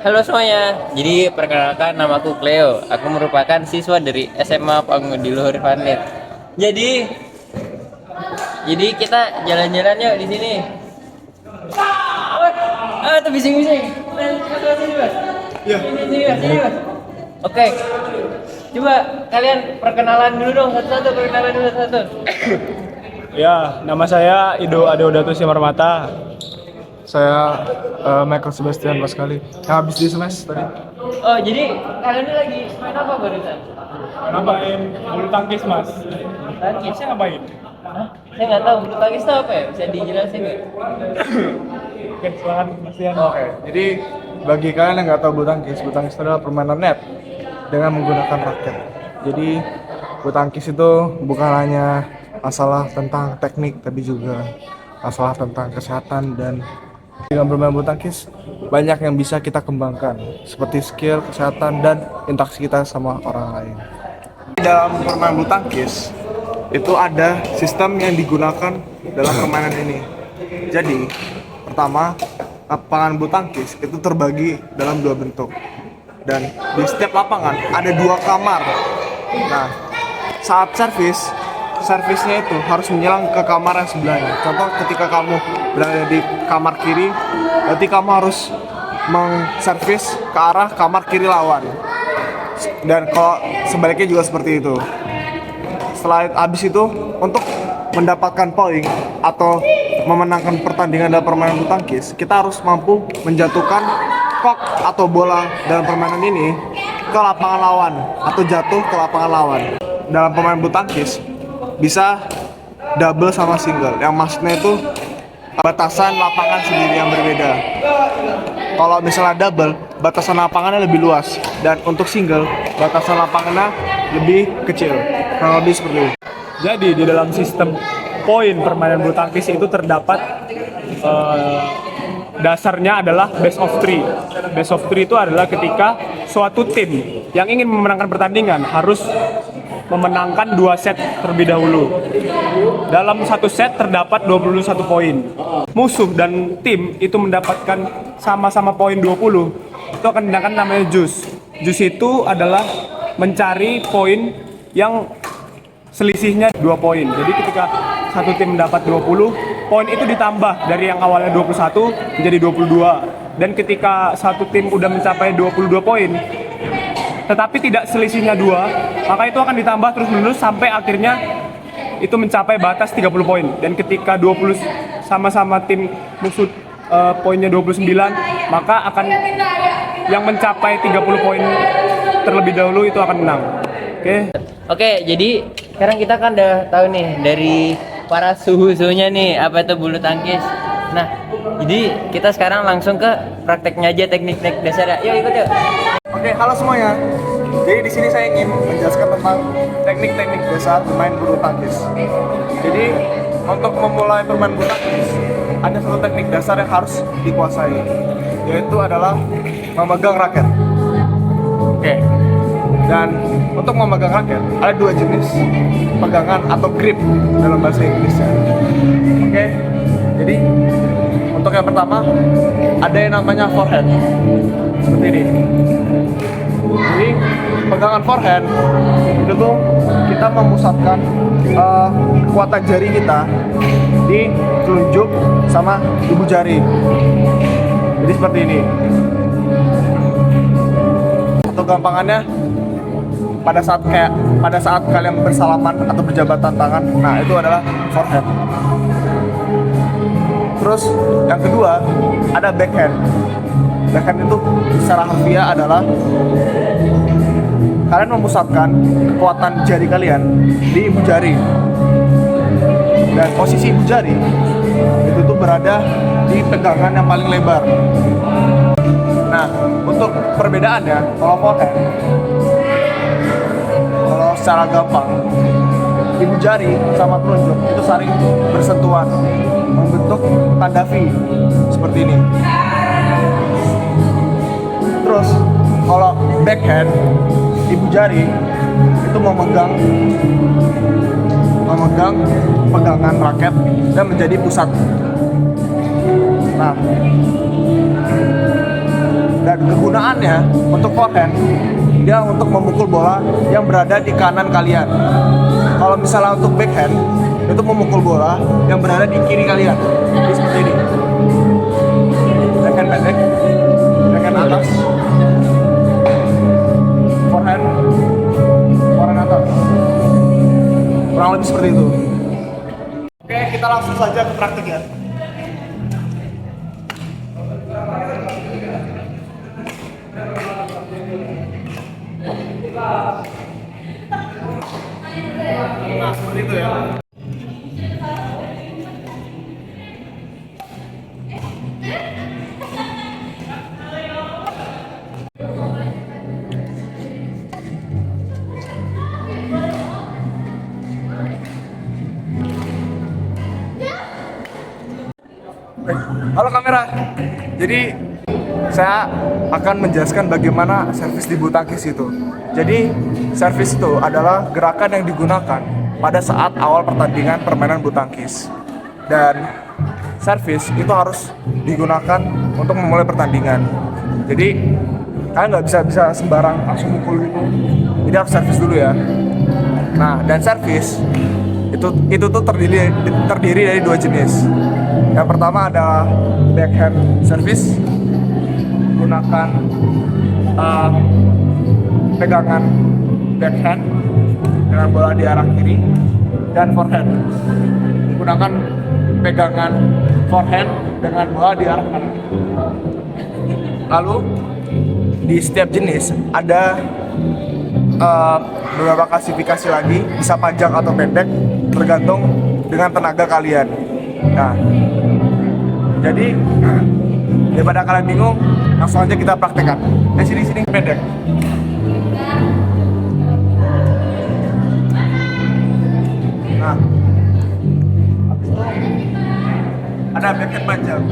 Halo semuanya, jadi perkenalkan nama aku Cleo. Aku merupakan siswa dari SMA Pangudi Luhur Vanit. Jadi, jadi kita jalan-jalan yuk di sini. Tuh bising-bising. Iya. Sini, Mas. Oke, coba kalian perkenalan dulu dong satu-satu. Perkenalan dulu satu. Ya, nama saya Ido Adeodatus Yamarmata. Saya Michael Sebastian Pascali yang habis di smash tadi. Oh, jadi kalian ini lagi main apa barusan? Ngapain? Bulu tangkis, Mas. Tangkis. Saya ngapain? Hah? Saya nggak tahu bulu tangkis itu apa ya? Bisa dijelasin nggak? Oke, silakan Mas Ian. Oke, jadi bagi kalian yang nggak tahu bulu tangkis itu adalah permainan net dengan menggunakan raket. Jadi bulu tangkis itu bukan hanya masalah tentang teknik, tapi juga masalah tentang kesehatan. Dan dengan bermain bulu tangkis banyak yang bisa kita kembangkan seperti skill, kesehatan, dan interaksi kita sama orang lain. Dalam permainan bulu tangkis itu ada sistem yang digunakan dalam permainan ini. Jadi pertama, lapangan bulu tangkis itu terbagi dalam dua bentuk, dan di setiap lapangan ada dua kamar. Nah, saat servisnya itu harus menyelang ke kamar yang sebelahnya. Contoh, ketika kamu berada di kamar kiri, berarti kamu harus mengservis ke arah kamar kiri lawan. Dan kalau sebaliknya juga seperti itu. Setelah habis itu, untuk mendapatkan poin atau memenangkan pertandingan dalam permainan bulu tangkis, kita harus mampu menjatuhkan kok atau bola dalam permainan ini ke lapangan lawan atau jatuh ke lapangan lawan. Dalam permainan bulu tangkis bisa double sama single, yang maksudnya itu batasan lapangan sendiri yang berbeda. Kalau misalnya double, batasan lapangannya lebih luas, dan untuk single, batasan lapangannya lebih kecil. Kurang lebih seperti itu. Jadi di dalam sistem poin permainan bulu tangkis itu terdapat dasarnya adalah best of three. Best of three itu adalah ketika suatu tim yang ingin memenangkan pertandingan harus memenangkan 2 set terlebih dahulu. Dalam satu set terdapat 21 poin. Musuh dan tim itu mendapatkan sama-sama poin 20. Itu akan dinamakan namanya juice. Juice itu adalah mencari poin yang selisihnya 2 poin. Jadi ketika satu tim mendapat 20, poin itu ditambah dari yang awalnya 21 menjadi 22. Dan ketika satu tim udah mencapai 22 poin, tetapi tidak selisihnya 2, maka itu akan ditambah terus-menerus sampai akhirnya itu mencapai batas 30 poin. Dan ketika 20 sama-sama tim musuh poinnya 29, maka akan yang mencapai 30 poin terlebih dahulu itu akan menang. Oke, jadi sekarang kita kan udah tahu nih dari para suhu-suhunya nih apa itu bulu tangkis. Nah, jadi kita sekarang langsung ke prakteknya aja, teknik-teknik dasar. Yuk ikut yuk. Oke, halo semuanya. Jadi di sini saya ingin menjelaskan tentang teknik-teknik dasar bermain bulu tangkis. Jadi untuk memulai bermain bulu tangkis ada satu teknik dasar yang harus dikuasai, yaitu adalah memegang raket. Oke. Dan untuk memegang raket ada 2 jenis pegangan atau grip dalam bahasa Inggrisnya. Oke. Jadi untuk yang pertama ada yang namanya forehand. Seperti ini. Jadi pegangan forehand itu tuh kita memusatkan kekuatan jari kita di telunjuk sama ibu jari. Jadi seperti ini. Atau gampangannya pada saat kalian bersalaman atau berjabatan tangan, nah itu adalah forehand. Terus yang kedua ada backhand. Backhand itu secara harfiah adalah kalian memusatkan kekuatan jari kalian di ibu jari, dan posisi ibu jari itu tuh berada di tegangan yang paling lebar. Nah, untuk perbedaannya, kalau forehand, kalau secara gampang, ibu jari sama telunjuk itu saling bersentuhan membentuk tanda V seperti ini. Terus kalau backhand, ibu jari itu memegang pegangan raket dan menjadi pusat. Nah, Dan kegunaannya untuk forehand, dia untuk memukul bola yang berada di kanan kalian. Kalau misalnya untuk backhand, itu memukul bola yang berada di kiri kalian. Jadi seperti ini. Backhand pendek, backhand atas, forehand, forehand atas. Kurang lebih seperti itu. Oke, kita langsung saja ke praktiknya. Nah, seperti itu ya. Halo kamera. Jadi saya akan menjelaskan bagaimana servis di bulu tangkis itu. Jadi servis itu adalah gerakan yang digunakan pada saat awal pertandingan permainan bulu tangkis. Dan servis itu harus digunakan untuk memulai pertandingan. Jadi kalian nggak bisa sembarang langsung mukul gitu. Jadi harus servis dulu ya. Nah, dan servis itu tuh terdiri dari dua jenis. Yang pertama adalah backhand service, gunakan pegangan backhand dengan bola di arah kiri, dan forehand menggunakan pegangan forehand dengan bola di arah kanan. Lalu di setiap jenis ada beberapa klasifikasi lagi, bisa panjang atau pendek tergantung dengan tenaga kalian. Nah, jadi daripada kalian bingung, langsung aja kita praktekkan. Sini pendek. Nah, habis itu ada backhand panjang.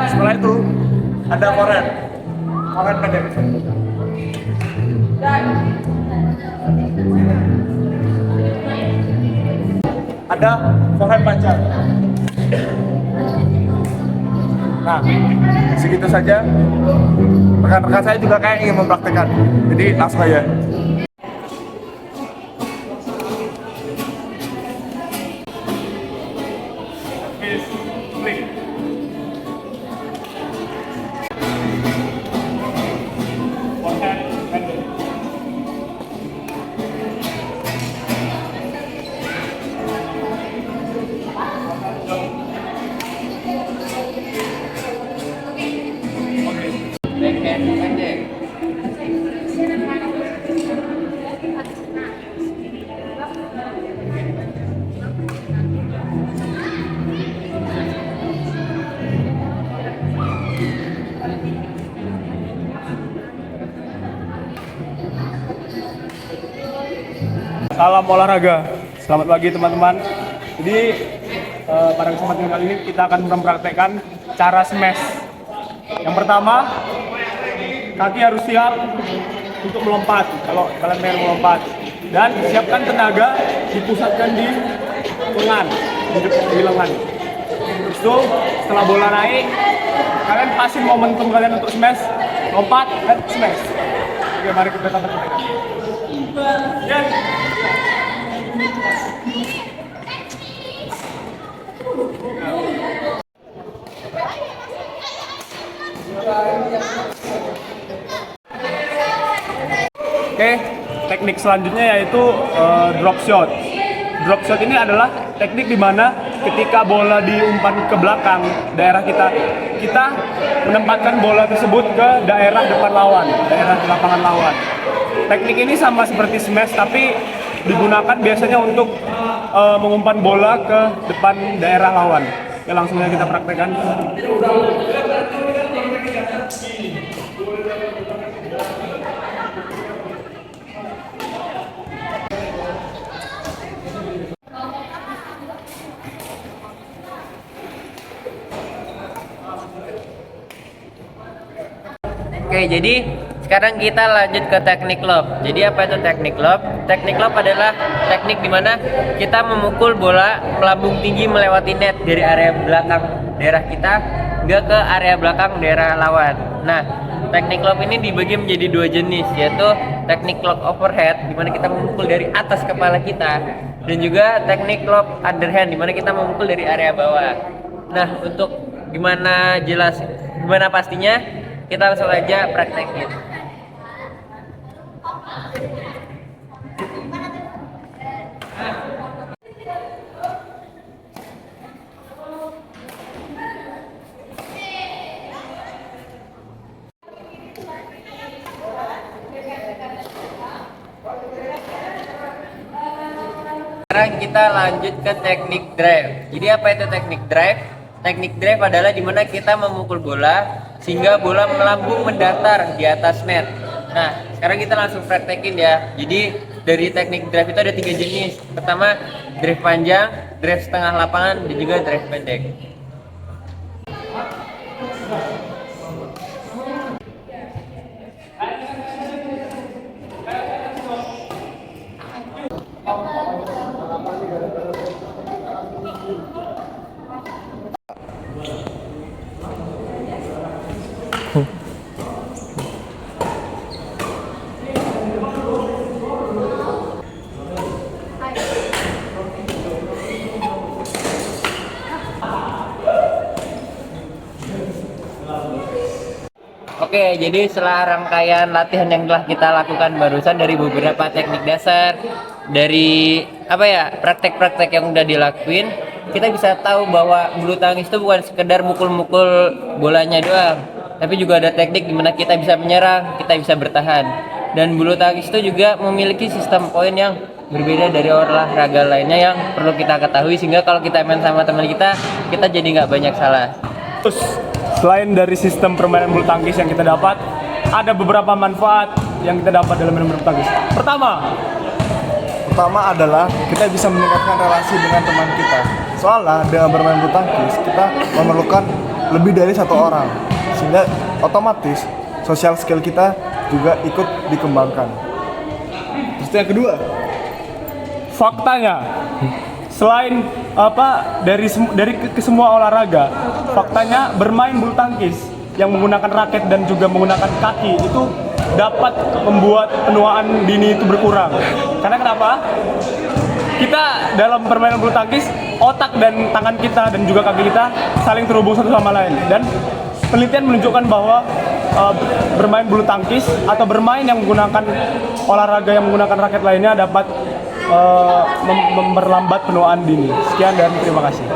Setelah itu ada forehand pendek. Ada forehand panjang. Nah, segitu saja. Rekan-rekan saya juga kayak ingin mempraktekkan. Jadi langsung aja. Backhand pendek. Salam olahraga. Selamat pagi teman-teman. Jadi pada kesempatan kali ini kita akan mempraktekkan cara smash. Yang pertama, kaki harus siap untuk melompat. Kalau kalian pengen melompat, dan siapkan tenaga dipusatkan di lengan, di lengan. Terus itu setelah bola naik, kalian pasin momentum kalian untuk smash, lompat dan smash. Oke, mari kita praktekkan. Ya. Oke, teknik selanjutnya yaitu drop shot. Drop shot ini adalah teknik di mana ketika bola diumpan ke belakang daerah kita menempatkan bola tersebut ke daerah depan lawan, daerah lapangan lawan. Teknik ini sama seperti smash, tapi digunakan biasanya untuk mengumpan bola ke depan daerah lawan. Ya, langsung saja kita praktekkan. Oke, jadi sekarang kita lanjut ke teknik lob. Jadi apa itu teknik lob? Teknik lob adalah teknik di mana kita memukul bola melambung tinggi melewati net dari area belakang daerah kita hingga ke area belakang daerah lawan. Nah, teknik lob ini dibagi menjadi dua jenis, yaitu teknik lob overhead di mana kita memukul dari atas kepala kita, dan juga teknik lob underhand di mana kita memukul dari area bawah. Nah, untuk gimana pastinya, kita langsung aja praktekin. Sekarang kita lanjut ke teknik drive. Jadi apa itu teknik drive? Teknik drive adalah dimana kita memukul bola sehingga bola melambung mendatar di atas net. Nah, sekarang kita langsung praktekin ya. Jadi dari teknik drive itu ada 3 jenis. Pertama, drive panjang, drive setengah lapangan, dan juga drive pendek. Oke, jadi setelah rangkaian latihan yang telah kita lakukan barusan dari beberapa teknik dasar, dari praktek-praktek yang udah dilakuin, kita bisa tahu bahwa bulu tangkis itu bukan sekedar mukul-mukul bolanya doang, tapi juga ada teknik dimana kita bisa menyerang, kita bisa bertahan. Dan bulu tangkis itu juga memiliki sistem poin yang berbeda dari olahraga lainnya yang perlu kita ketahui, sehingga kalau kita main sama teman kita jadi nggak banyak salah. Terus selain dari sistem permainan bulu tangkis yang kita dapat, ada beberapa manfaat yang kita dapat dalam main bulu tangkis. Pertama adalah kita bisa meningkatkan relasi dengan teman kita. Soalnya dengan bermain bulu tangkis kita memerlukan lebih dari satu orang, sehingga otomatis social skill kita juga ikut dikembangkan. Terus yang kedua, Faktanya, selain dari semua olahraga, faktanya bermain bulu tangkis yang menggunakan raket dan juga menggunakan kaki itu dapat membuat penuaan dini itu berkurang. Karena kenapa? Kita dalam permainan bulu tangkis, otak dan tangan kita dan juga kaki kita saling terhubung satu sama lain. Dan penelitian menunjukkan bahwa bermain bulu tangkis atau bermain yang menggunakan olahraga yang menggunakan raket lainnya dapat memperlambat penuaan dini. Sekian dan terima kasih.